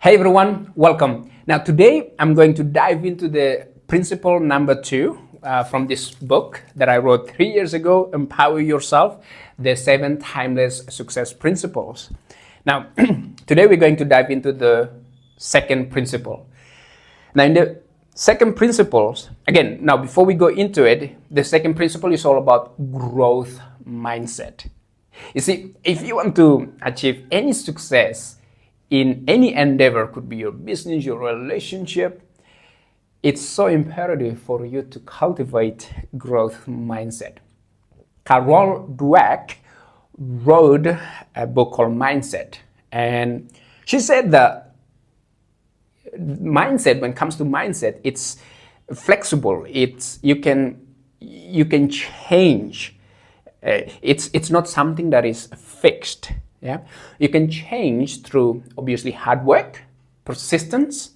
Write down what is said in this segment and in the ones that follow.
Hey everyone, welcome. Now today I'm going to dive into the principle number 2 from this book that I wrote 3 years ago, Empower Yourself, the 7 Timeless Success Principles. Now today we're going to dive into the second principle. Now in the second principles, again, now before we go into it, the second principle is all about growth mindset. You see, if you want to achieve any success in any endeavor, could be your business, your relationship, it's so imperative for you to cultivate growth mindset. Carol Dweck wrote a book called Mindset, and she said that mindset, when it comes to mindset, it's flexible. It's you can change. It's not something that is fixed. Yeah, you can change through obviously hard work, persistence,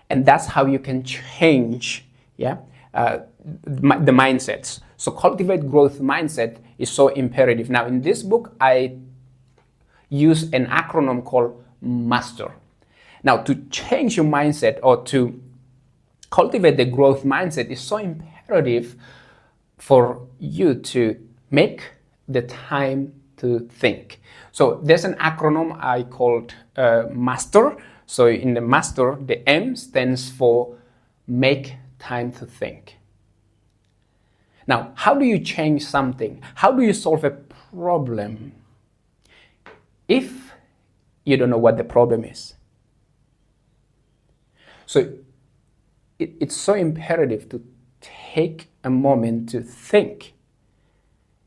and that's how you can change. Yeah, the mindsets. So cultivate growth mindset is so imperative. Now in this book, I use an acronym called MASTER. Now to change your mindset or to cultivate the growth mindset is so imperative for you to make the time to think. So there's an acronym I called MASTER. So in the MASTER, the M stands for make time to think. Now, how do you change something? How do you solve a problem if you don't know what the problem is? So it's so imperative to take a moment to think.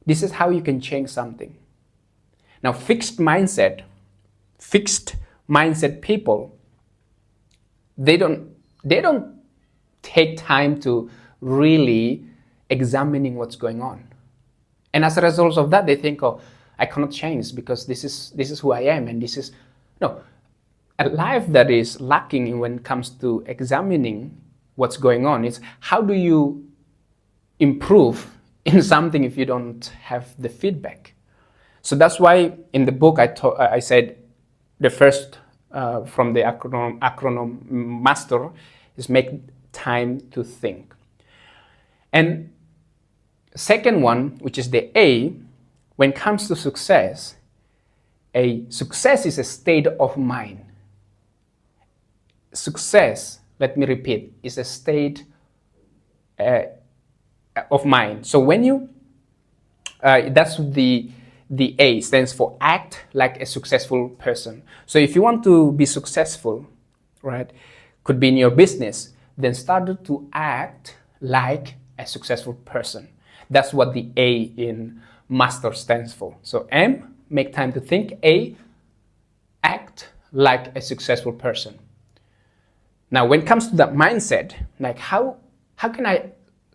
This is how you can change something. Now, fixed mindset people, they don't take time to really examining what's going on. And as a result of that, they think, oh, I cannot change because this is who I am, and this is no. A life that is lacking when it comes to examining what's going on is how do you improve in something if you don't have the feedback? So that's why in the book I said the first from the acronym MASTER is make time to think. And second one, which is the A, when it comes to success, a success is a state of mind. Success, let me repeat, is a state of mind. So when you, that's the A stands for act like a successful person. So if you want to be successful, right, could be in your business, then start to act like a successful person. That's what the A in MASTER stands for. So M, make time to think. A, act like a successful person. Now, when it comes to that mindset, like how can I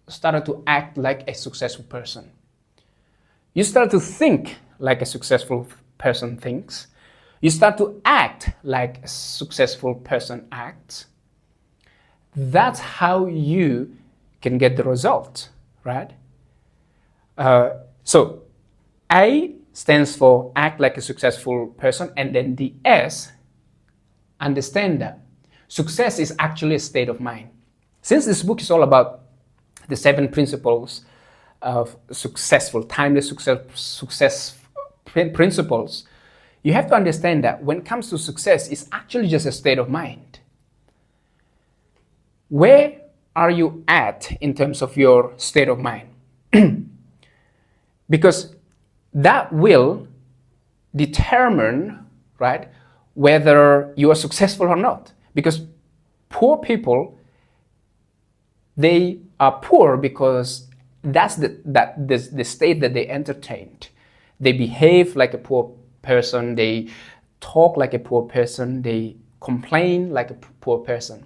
start to act like a successful person? You start to think like a successful person thinks. You start to act like a successful person acts. That's how you can get the result, right? So A stands for act like a successful person, and then the S, understand that success is actually a state of mind. Since this book is all about the 7 principles of successful, timeless success principles, you have to understand that when it comes to success, it's actually just a state of mind. Where are you at in terms of your state of mind? Because that will determine, right, whether you are successful or not. Because poor people, they are poor because that's the state that they entertained. They behave like a poor person. They talk like a poor person. They complain like a poor person.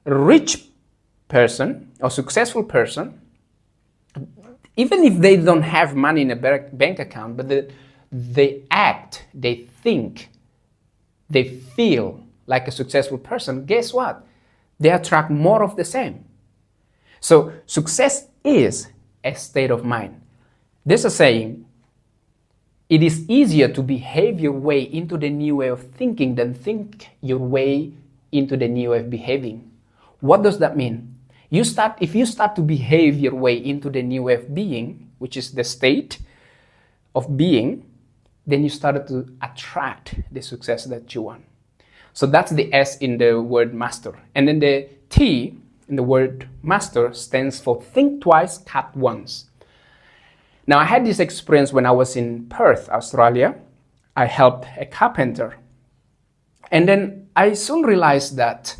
A rich person or successful person, even if they don't have money in a bank account, but they act, they think, they feel like a successful person, guess what? They attract more of the same. So success is a state of mind. There's a saying, it is easier to behave your way into the new way of thinking than think your way into the new way of behaving. What does that mean? If you start to behave your way into the new way of being, which is the state of being, then you started to attract the success that you want. So that's the S in the word master. And then the T in the word master stands for think twice, cut once. Now, I had this experience when I was in Perth, Australia. I helped a carpenter. And then I soon realized that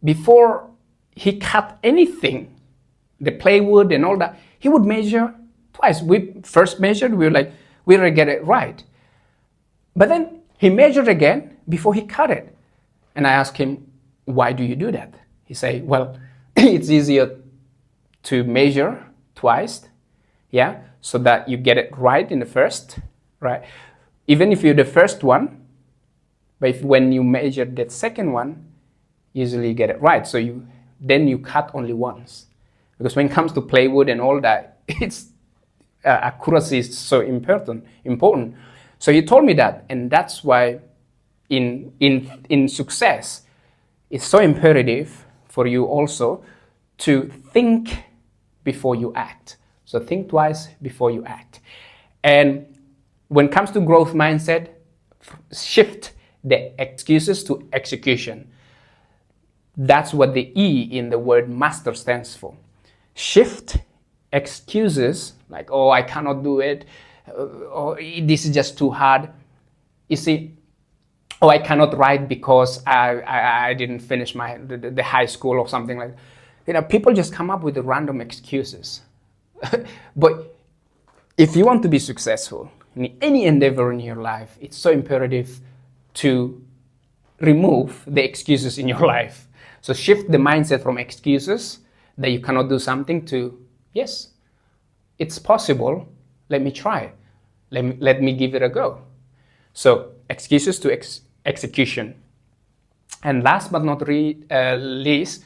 before he cut anything, the plywood and all that, he would measure twice. We first measured, we didn't get it right. But then he measured again before he cut it. And I asked him, why do you do that? He said, well, it's easier to measure twice, yeah, so that you get it right in the first, right? Even if you're the first one, but when you measure that second one, usually you get it right. So then you cut only once. Because when it comes to plywood and all that, it's accuracy is so important. So he told me that, and that's why in success, it's so imperative for you also to think before you act. So think twice before you act. And when it comes to growth mindset, shift the excuses to execution. That's what the E in the word master stands for. Shift excuses like, oh, I cannot do it, or this is just too hard. You see, oh, I cannot write because I didn't finish the high school or something like that. People just come up with the random excuses. But if you want to be successful in any endeavor in your life, it's so imperative to remove the excuses in your life. So shift the mindset from excuses that you cannot do something to, yes, it's possible. Let me try. Let me give it a go. So excuses to execution. And last but not least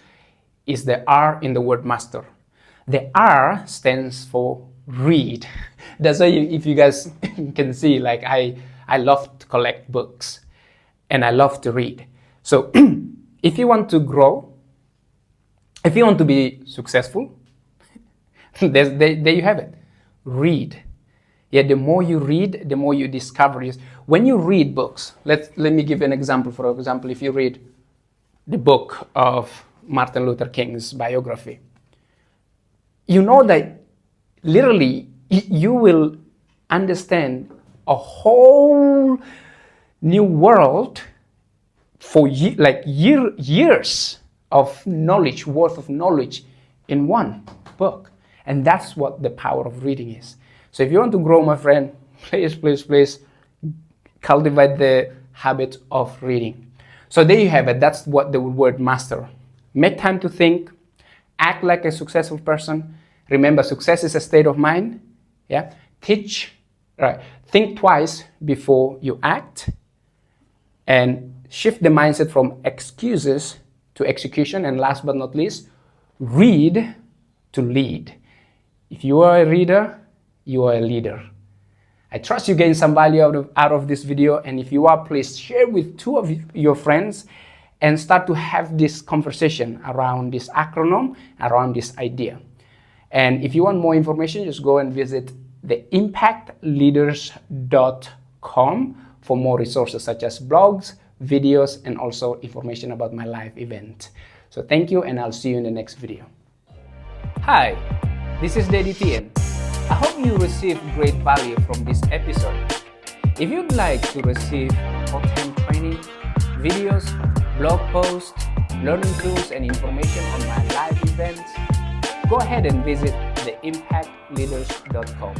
is the R in the word master. The R stands for read. That's why if you guys can see, like I love to collect books and I love to read. So if you want to grow, if you want to be successful, there you have it. Read. Yeah, the more you read, the more you discover. When you read books, let me give you an example. For example, if you read the book of Martin Luther King's biography, you know that literally you will understand a whole new world for years of knowledge, worth of knowledge in one book. And that's what the power of reading is. So if you want to grow, my friend, please cultivate the habit of reading. So there you have it. That's what the word master. Make time to think. Act like a successful person. Remember, success is a state of mind. Yeah. Think twice before you act. And shift the mindset from excuses to execution. And last but not least, read to lead. If you are a reader, you are a leader. I trust you gain some value out of this video. And if you are, please share with 2 of your friends and start to have this conversation around this acronym, around this idea. And if you want more information, just go and visit theimpactleaders.com for more resources such as blogs, videos, and also information about my live event. So thank you, and I'll see you in the next video. Hi, this is Daddy PN. I hope you received great value from this episode. If you'd like to receive content training, videos, blog posts, learning tools, and information on my live events, go ahead and visit theimpactleaders.com.